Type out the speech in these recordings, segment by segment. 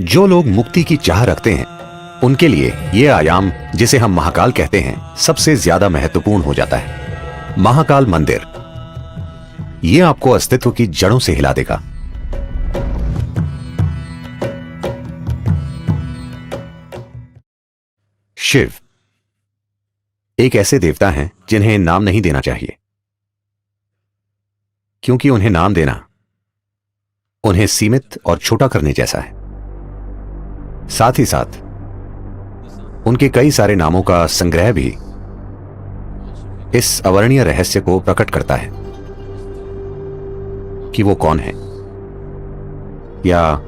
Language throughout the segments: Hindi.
जो लोग मुक्ति की चाह रखते हैं उनके लिए यह आयाम, जिसे हम महाकाल कहते हैं, सबसे ज्यादा महत्वपूर्ण हो जाता है। महाकाल मंदिर यह आपको अस्तित्व की जड़ों से हिला देगा। शिव एक ऐसे देवता हैं जिन्हें नाम नहीं देना चाहिए, क्योंकि उन्हें नाम देना उन्हें सीमित और छोटा करने जैसा है। साथ ही साथ उनके कई सारे नामों का संग्रह भी इस अवर्णीय रहस्य को प्रकट करता है कि वो कौन है, या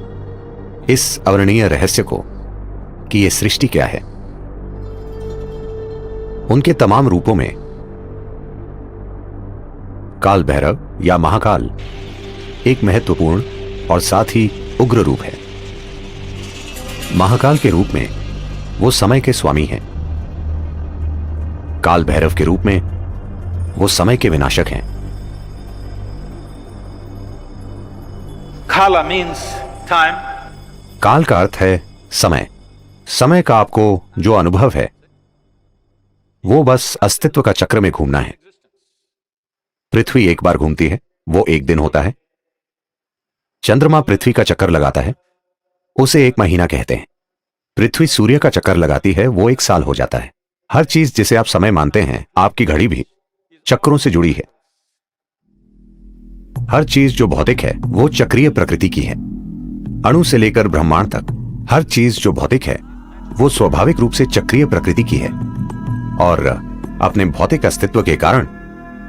इस अवर्णीय रहस्य को कि ये सृष्टि क्या है। उनके तमाम रूपों में काल भैरव या महाकाल एक महत्वपूर्ण और साथ ही उग्र रूप है। महाकाल के रूप में वो समय के स्वामी हैं। काल भैरव के रूप में वो समय के विनाशक हैं। Kala means time. काल का अर्थ है समय। समय का आपको जो अनुभव है वो बस अस्तित्व का चक्र में घूमना है। पृथ्वी एक बार घूमती है, वो एक दिन होता है। चंद्रमा पृथ्वी का चक्कर लगाता है, उसे एक महीना कहते हैं। पृथ्वी सूर्य का चक्कर लगाती है, वो एक साल हो जाता है। हर चीज जिसे आप समय मानते हैं, आपकी घड़ी भी चक्रों से जुड़ी है। हर चीज जो भौतिक है वो चक्रीय प्रकृति की है। अणु से लेकर ब्रह्मांड तक हर चीज जो भौतिक है वो स्वाभाविक रूप से चक्रीय प्रकृति की है। और अपने भौतिक अस्तित्व के कारण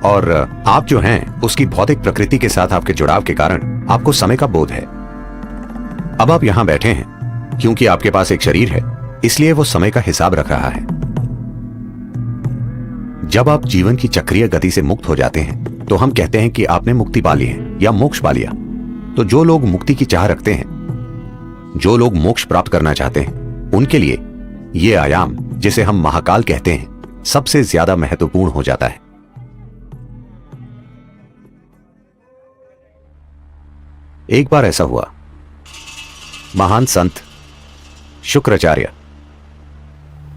और आप जो हैं उसकी भौतिक प्रकृति के साथ आपके जुड़ाव के कारण आपको समय का बोध है। अब आप यहां बैठे हैं क्योंकि आपके पास एक शरीर है, इसलिए वो समय का हिसाब रख रहा है। जब आप जीवन की चक्रीय गति से मुक्त हो जाते हैं तो हम कहते हैं कि आपने मुक्ति पा ली है या मोक्ष पा लिया। तो जो लोग मुक्ति की चाह रखते हैं, जो लोग मोक्ष प्राप्त करना चाहते हैं, उनके लिए यह आयाम, जिसे हम महाकाल कहते हैं, सबसे ज्यादा महत्वपूर्ण हो जाता है। एक बार ऐसा हुआ, महान संत Shukracharya,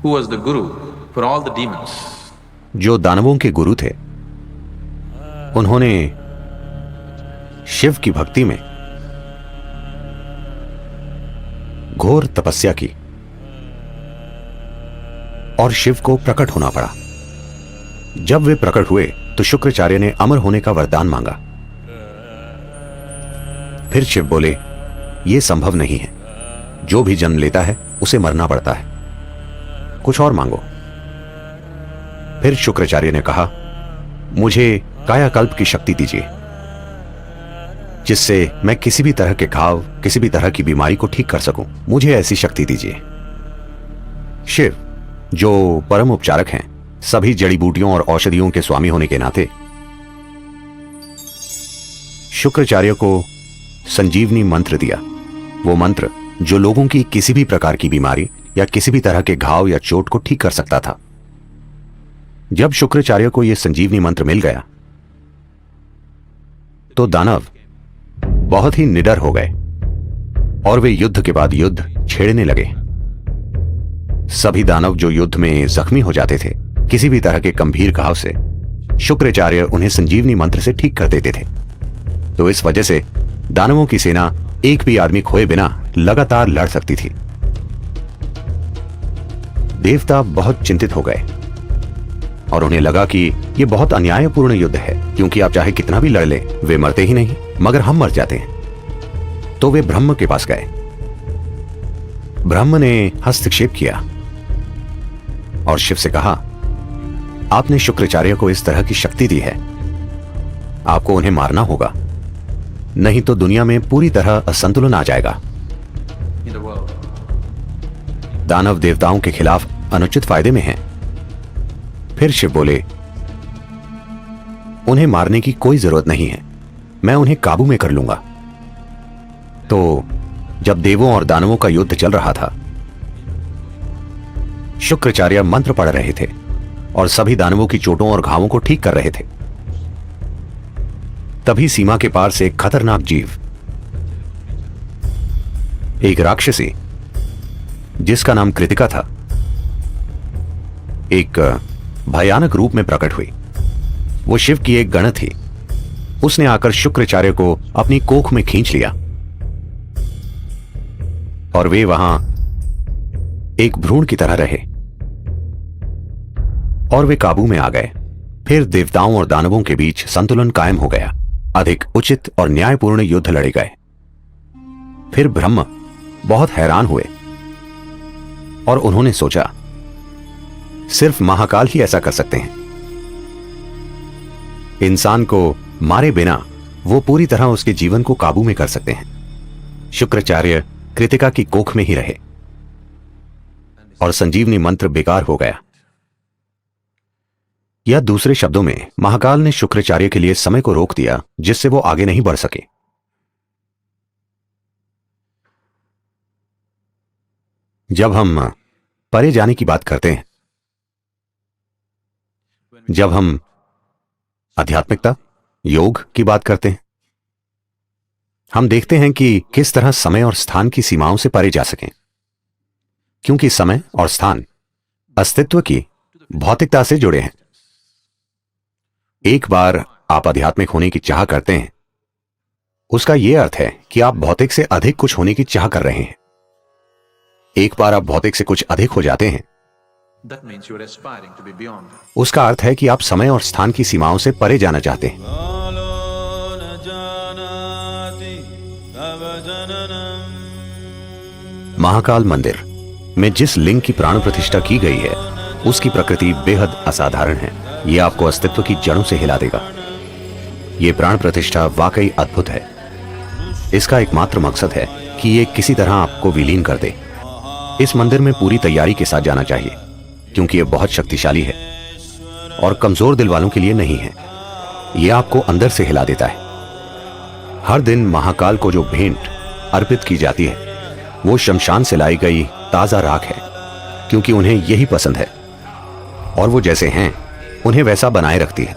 Who was the guru for all the demons? जो दानवों के गुरु थे, उन्होंने शिव की भक्ति में घोर तपस्या की और शिव को प्रकट होना पड़ा। जब वे प्रकट हुए तो शुक्राचार्य ने अमर होने का वरदान मांगा। फिर शिव बोले, यह संभव नहीं है, जो भी जन्म लेता है उसे मरना पड़ता है, कुछ और मांगो। फिर शुक्राचार्य ने कहा, मुझे कायाकल्प की शक्ति दीजिए, जिससे मैं किसी भी तरह के घाव, किसी भी तरह की बीमारी को ठीक कर सकूं। मुझे ऐसी शक्ति दीजिए। शिव, जो परम उपचारक हैं, सभी जड़ी बूटियों और औषधियों के स्वामी होने के नाते, शुक्राचार्य को संजीवनी मंत्र दिया। वो मंत्र जो लोगों की किसी भी प्रकार की बीमारी या किसी भी तरह के घाव या चोट को ठीक कर सकता था। जब शुक्राचार्य को यह संजीवनी मंत्र मिल गया तो दानव बहुत ही निडर हो गए और वे युद्ध के बाद युद्ध छेड़ने लगे। सभी दानव जो युद्ध में जख्मी हो जाते थे, किसी भी तरह के गंभीर घाव से, शुक्राचार्य उन्हें संजीवनी मंत्र से ठीक कर देते थे। तो इस वजह से दानवों की सेना एक भी आदमी खोए बिना लगातार लड़ सकती थी। देवता बहुत चिंतित हो गए और उन्हें लगा कि यह बहुत अन्यायपूर्ण युद्ध है, क्योंकि आप चाहे कितना भी लड़ लें, वे मरते ही नहीं, मगर हम मर जाते हैं। तो वे ब्रह्म के पास गए। ब्रह्म ने हस्तक्षेप किया और शिव से कहा, आपने शुक्राचार्य को इस तरह की शक्ति दी है, आपको उन्हें मारना होगा, नहीं तो दुनिया में पूरी तरह असंतुलन आ जाएगा। In the world. दानव देवताओं के खिलाफ अनुचित फायदे में हैं। फिर शिव बोले, उन्हें मारने की कोई जरूरत नहीं है, मैं उन्हें काबू में कर लूंगा। तो जब देवों और दानवों का युद्ध चल रहा था, शुक्राचार्य मंत्र पढ़ रहे थे और सभी दानवों की चोटों और घावों को ठीक कर रहे थे। तभी सीमा के पार से एक खतरनाक जीव एक राक्षसी जिसका नाम कृतिका था एक भयानक रूप में प्रकट हुई। वो शिव की एक गण थी। उसने आकर शुक्राचार्य को अपनी कोख में खींच लिया और वे वहां एक भ्रूण की तरह रहे और वे काबू में आ गए। फिर देवताओं और दानवों के बीच संतुलन कायम हो गया। अधिक उचित और न्यायपूर्ण युद्ध लड़े गए। फिर ब्रह्म बहुत हैरान हुए और उन्होंने सोचा सिर्फ महाकाल ही ऐसा कर सकते हैं। इंसान को मारे बिना वो पूरी तरह उसके जीवन को काबू में कर सकते हैं। शुक्राचार्य कृतिका की कोख में ही रहे और संजीवनी मंत्र बेकार हो गया। या दूसरे शब्दों में महाकाल ने शुक्राचार्य के लिए समय को रोक दिया जिससे वो आगे नहीं बढ़ सके। जब हम परे जाने की बात करते हैं, जब हम आध्यात्मिकता योग की बात करते हैं, हम देखते हैं कि किस तरह समय और स्थान की सीमाओं से परे जा सकें, क्योंकि समय और स्थान अस्तित्व की भौतिकता से जुड़े हैं। एक बार आप आध्यात्मिक होने की चाह करते हैं, उसका यह अर्थ है कि आप भौतिक से अधिक कुछ होने की चाह कर रहे हैं। एक बार आप भौतिक से कुछ अधिक हो जाते हैं, That means you are aspiring to be beyond. उसका अर्थ है कि आप समय और स्थान की सीमाओं से परे जाना चाहते हैं। महाकाल मंदिर में जिस लिंग की प्राण प्रतिष्ठा की गई है उसकी प्रकृति बेहद असाधारण है। यह आपको अस्तित्व की जड़ों से हिला देगा। यह प्राण प्रतिष्ठा वाकई अद्भुत है। इसका एकमात्र मकसद है कि यह किसी तरह आपको विलीन कर दे। इस मंदिर में पूरी तैयारी के साथ जाना चाहिए क्योंकि यह बहुत शक्तिशाली है और कमजोर दिल वालों के लिए नहीं है। यह आपको अंदर से हिला देता है। हर दिन महाकाल को जो भेंट अर्पित की जाती है वो शमशान से लाई गई ताजा राख है, क्योंकि उन्हें यही पसंद है और वो जैसे हैं उन्हें वैसा बनाए रखती है।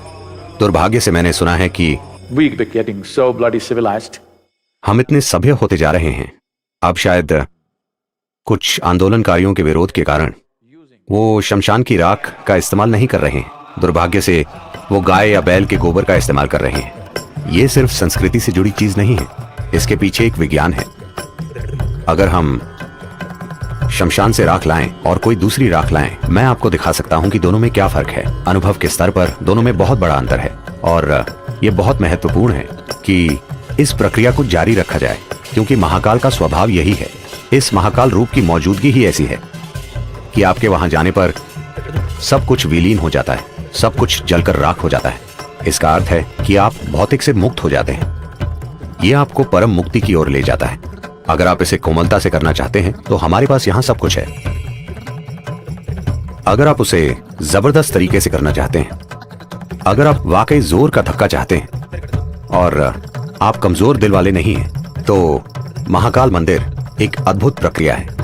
दुर्भाग्य से मैंने सुना है कि We'll be getting so bloody civilized. हम इतने सभ्य होते जा रहे हैं। अब शायद कुछ आंदोलनकारियों के विरोध के कारण वो शमशान की राख का इस्तेमाल नहीं कर रहे हैं। दुर्भाग्य से वो गाय या बैल के गोबर का इस्तेमाल कर रहे हैं। ये सिर्फ संस्कृति से जुड़ी चीज नहीं है, इसके पीछे एक विज्ञान है। अगर हम शमशान से राख लाएं और कोई दूसरी राख लाएं, मैं आपको दिखा सकता हूं कि दोनों में क्या फर्क है। अनुभव के स्तर पर दोनों में बहुत बड़ा अंतर है और यह बहुत महत्वपूर्ण है कि इस प्रक्रिया को जारी रखा जाए, क्योंकि महाकाल का स्वभाव यही है। इस महाकाल रूप की मौजूदगी ही ऐसी है कि आपके वहां जाने पर सब कुछ विलीन हो जाता है, सब कुछ जलकर राख हो जाता है। इसका अर्थ है कि आप भौतिक से मुक्त हो जाते हैं। यह आपको परम मुक्ति की ओर ले जाता है। अगर आप इसे कोमलता से करना चाहते हैं तो हमारे पास यहां सब कुछ है। अगर आप उसे जबरदस्त तरीके से करना चाहते हैं, अगर आप वाकई जोर का धक्का चाहते हैं और आप कमजोर दिल वाले नहीं हैं, तो महाकाल मंदिर एक अद्भुत प्रक्रिया है।